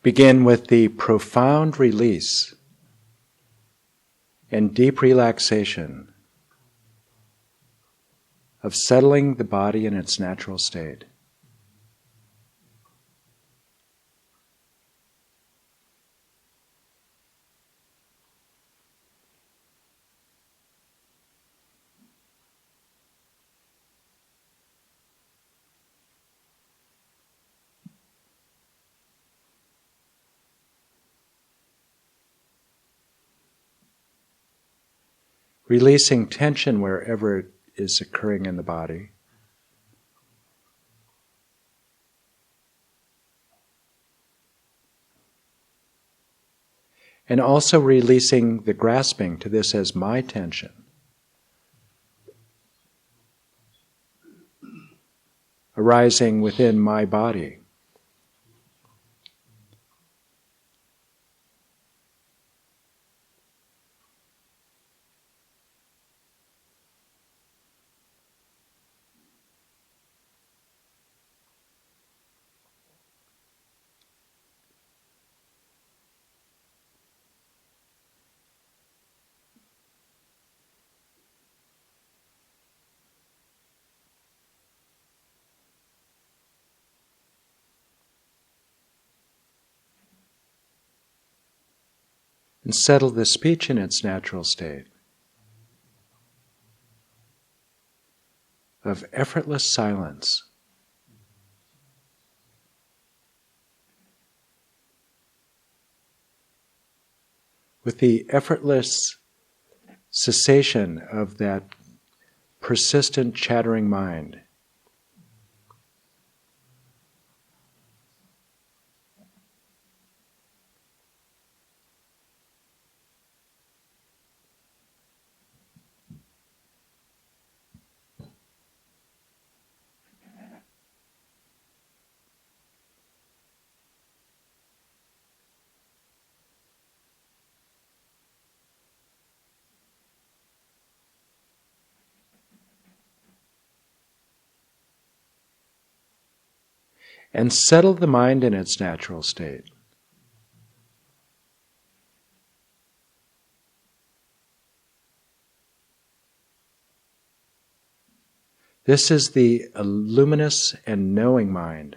Begin with the profound release and deep relaxation of settling the body in its natural state. Releasing tension wherever it is occurring in the body. And also releasing the grasping to this as my tension. Arising within my body. And settle the speech in its natural state of effortless silence. With the effortless cessation of that persistent chattering mind. And settle the mind in its natural state. This is the luminous and knowing mind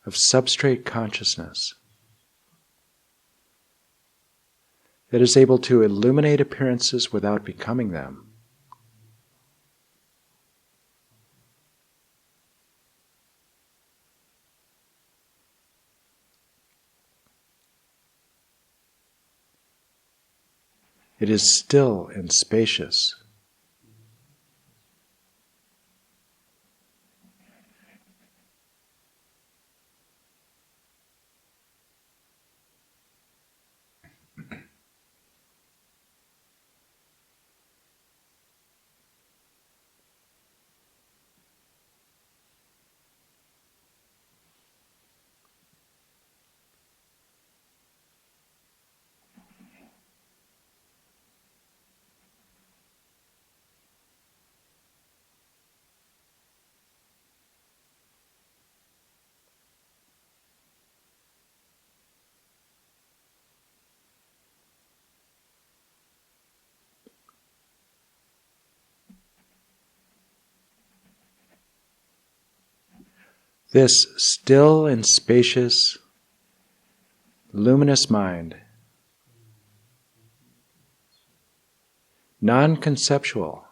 of substrate consciousness that is able to illuminate appearances without becoming them. It is still and spacious. This still and spacious, luminous mind, non-conceptual,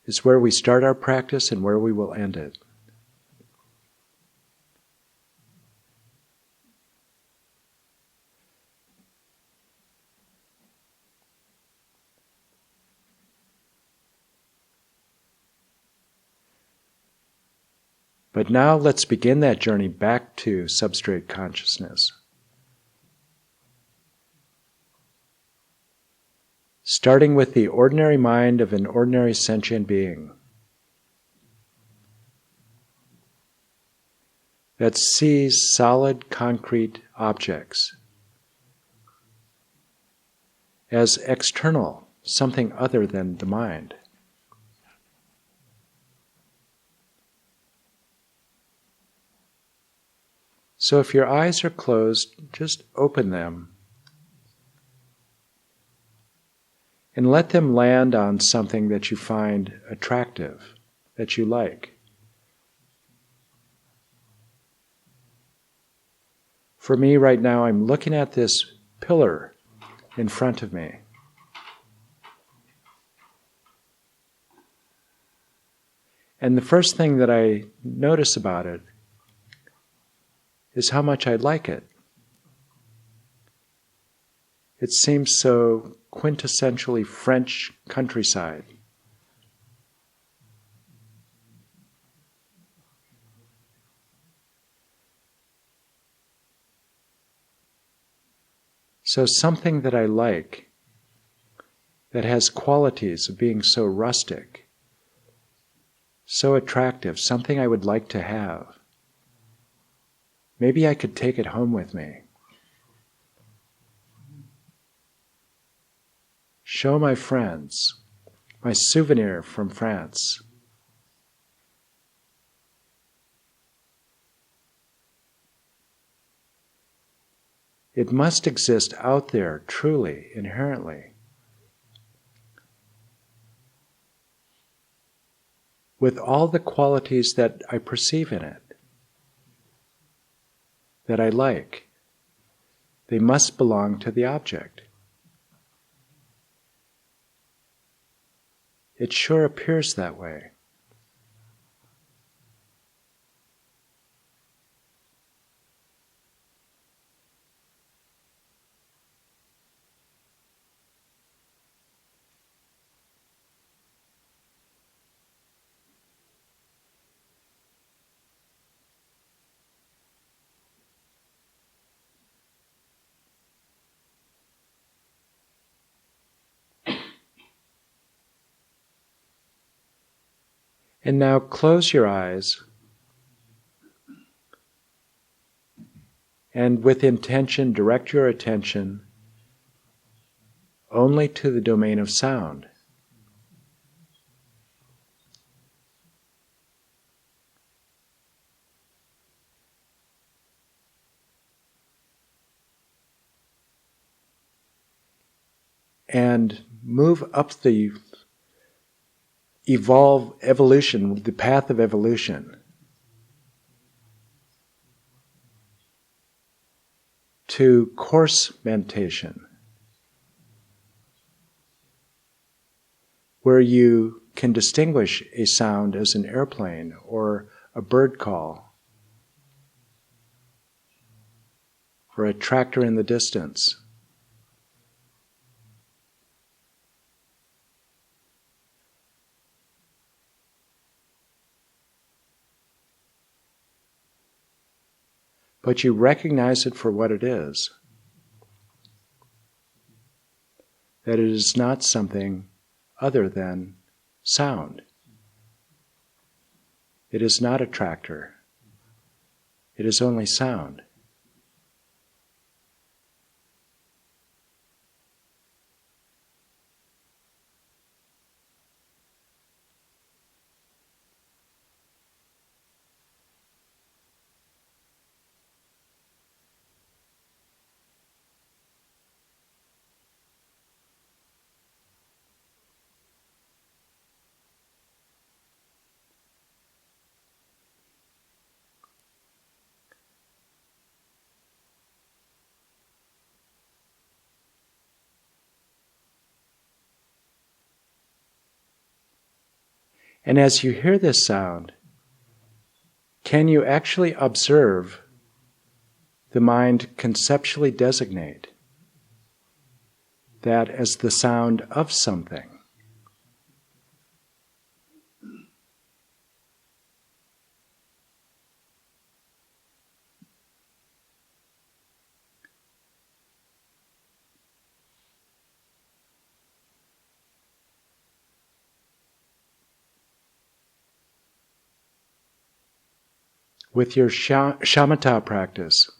is where we start our practice and where we will end it. But now let's begin that journey back to substrate consciousness. Starting with the ordinary mind of an ordinary sentient being that sees solid, concrete objects as external, something other than the mind. So if your eyes are closed, just open them and let them land on something that you find attractive, that you like. For me right now, I'm looking at this pillar in front of me. And the first thing that I notice about it is how much I like it. It seems so quintessentially French countryside. So something that I like, that has qualities of being so rustic, so attractive, something I would like to have. Maybe I could take it home with me. Show my friends, my souvenir from France. It must exist out there, truly, inherently, with all the qualities that I perceive in it, that I like. They must belong to the object. It sure appears that way. And now close your eyes and with intention direct your attention only to the domain of sound. And move up the evolution, the path of evolution, to coarse mentation, where you can distinguish a sound as an airplane or a bird call or a tractor in the distance. But you recognize it for what it is. That it is not something other than sound. It is not a tractor. It is only sound. And as you hear this sound, can you actually observe the mind conceptually designate that as the sound of something? With your Shamata practice,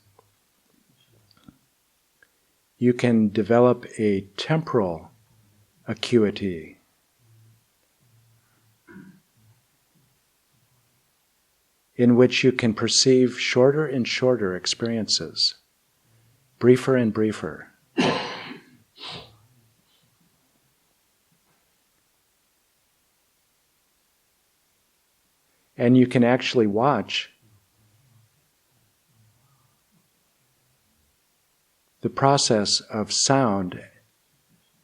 you can develop a temporal acuity. in which you can perceive shorter and shorter experiences, briefer and briefer. And you can actually watch the process of sound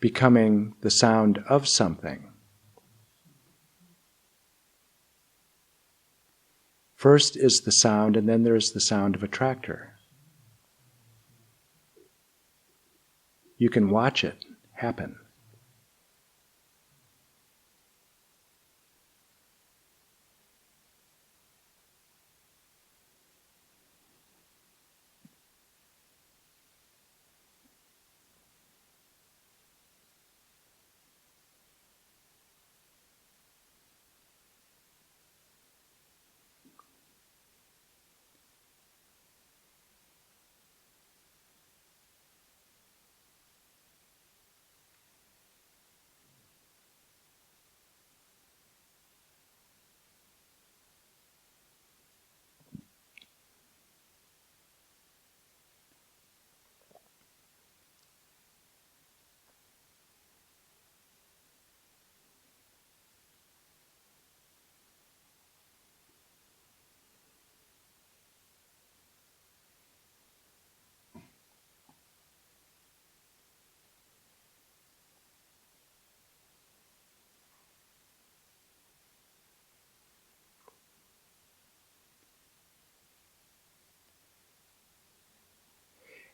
becoming the sound of something. First is the sound, and then there's the sound of a tractor. You can watch it happen.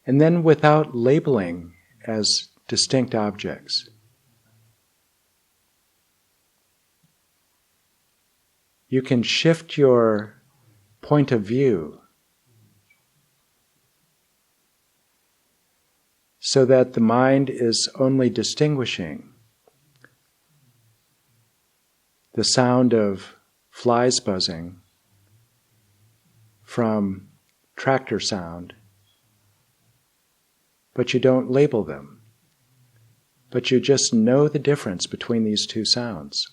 And then without labeling as distinct objects, you can shift your point of view so that the mind is only distinguishing the sound of flies buzzing from tractor sound, but you don't label them, but you just know the difference between these two sounds.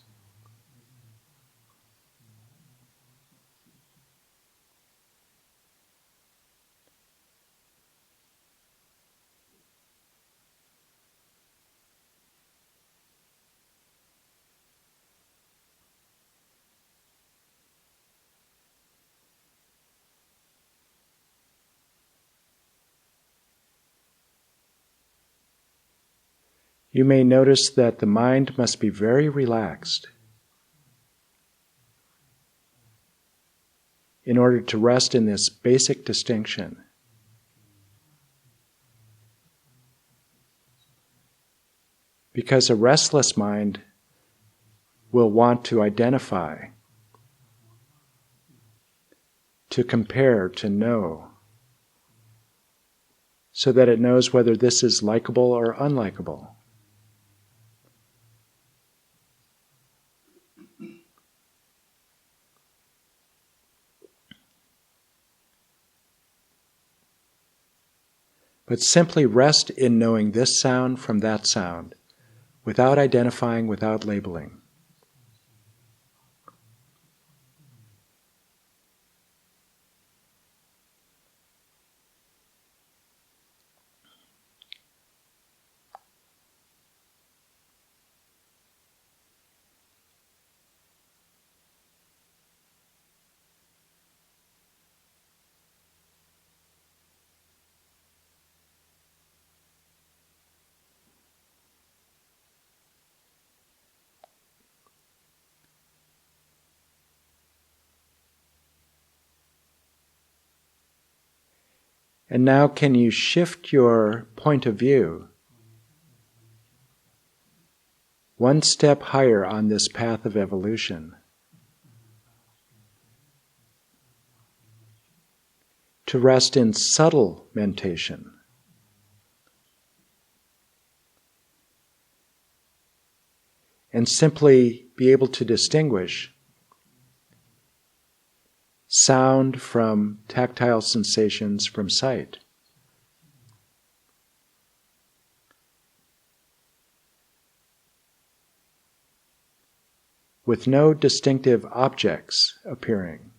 You may notice that the mind must be very relaxed in order to rest in this basic distinction. Because a restless mind will want to identify, to compare, to know, so that it knows whether this is likable or unlikable. But simply rest in knowing this sound from that sound, without identifying, without labeling. And now can you shift your point of view one step higher on this path of evolution, to rest in subtle mentation, and simply be able to distinguish sound from tactile sensations from sight. With no distinctive objects appearing.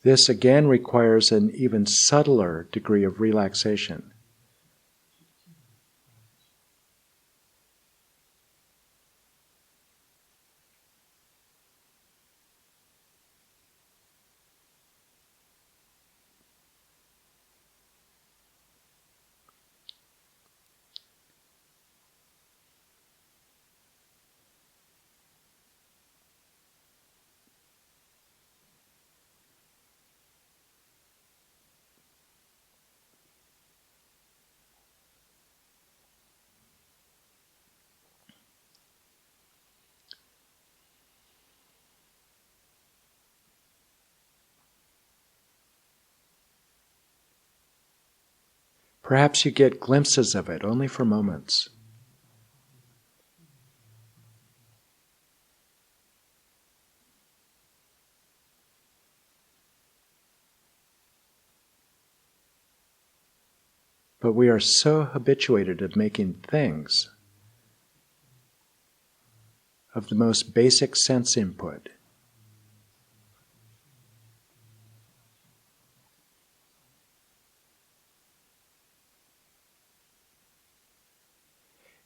This again requires an even subtler degree of relaxation. Perhaps you get glimpses of it only for moments. But we are so habituated of making things of the most basic sense input.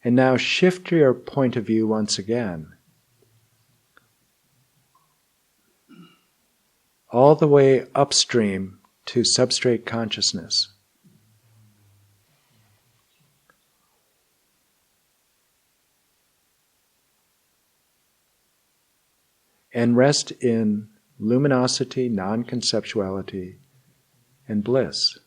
And now shift your point of view once again, all the way upstream to substrate consciousness. And rest in luminosity, non-conceptuality, and bliss.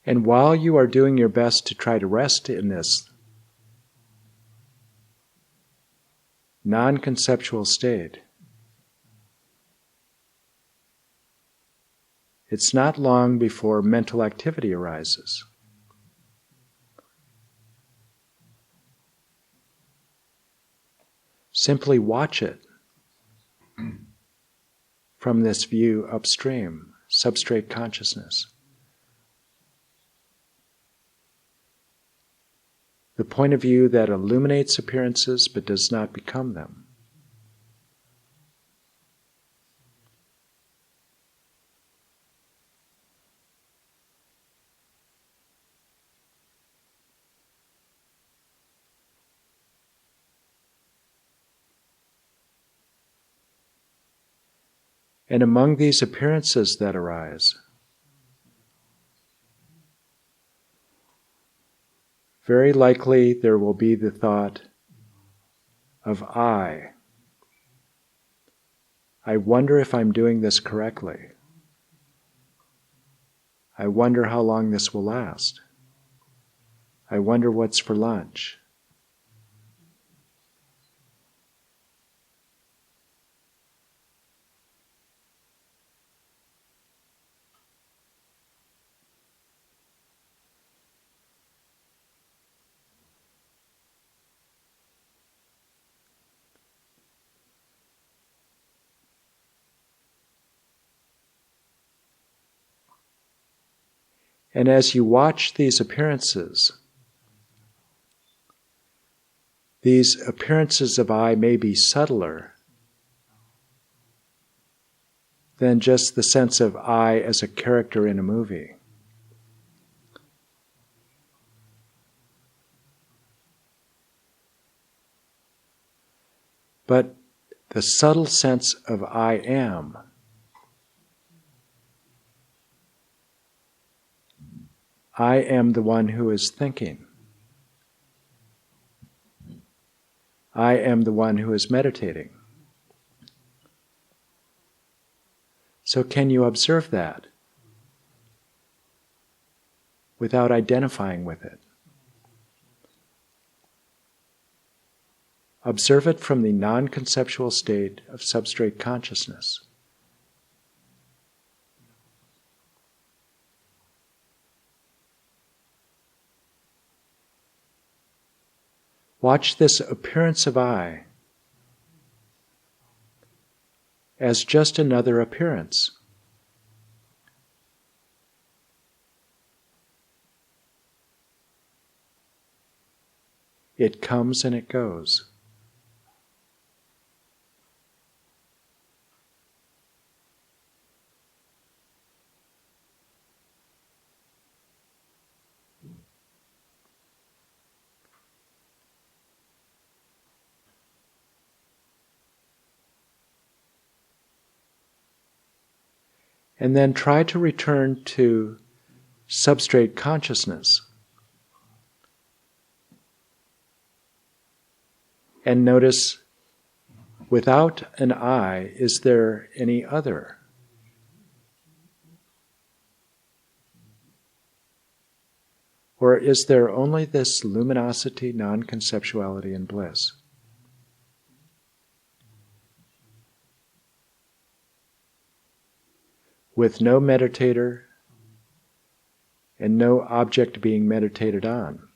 And while you are doing your best to try to rest in this non-conceptual state, it's not long before mental activity arises. Simply watch it from this view upstream, substrate consciousness. The point of view that illuminates appearances but does not become them. And among these appearances that arise, very likely there will be the thought of I. I wonder if I'm doing this correctly. I wonder how long this will last. I wonder what's for lunch. And as you watch these appearances of I may be subtler than just the sense of I as a character in a movie. But the subtle sense of I am. I am the one who is thinking. I am the one who is meditating. So can you observe that without identifying with it? Observe it from the non-conceptual state of substrate consciousness. Watch this appearance of I as just another appearance. It comes and it goes. And then try to return to substrate consciousness. And notice, without an I, is there any other? Or is there only this luminosity, non-conceptuality, and bliss? With no meditator and no object being meditated on.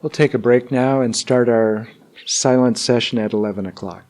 We'll take a break now and start our silent session at 11 o'clock.